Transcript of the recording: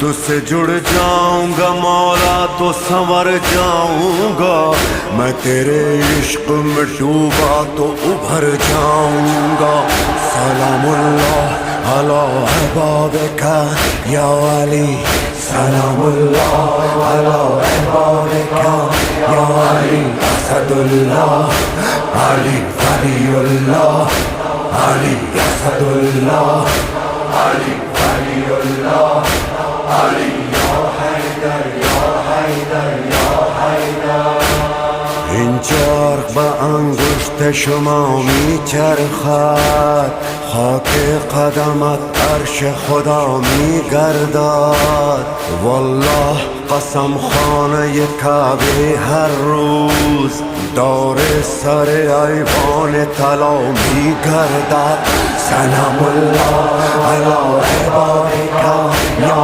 तुझसे जुड़ जाऊंगा मौला तो संवर जाऊंगा, मैं तेरे इश्क में डूबा तो उभर जाऊंगा। सलामुल्लाह अला अहबाबिका या अली, सलामुल्लाह अला अहबाबिका या अली। असदुल्लाह अली वलीउल्लाह, अली असदुल्लाह, अली वलीउल्लाह, अली या हैदर या हैदर या हैदर। اینجا به انگشت شما میچرخد، خاک قدمت عرش خدا میگردد. والله قسم خانه کعبه هر روز دور سر ایوان طلا میگردد. سلام الله علی عبادک یا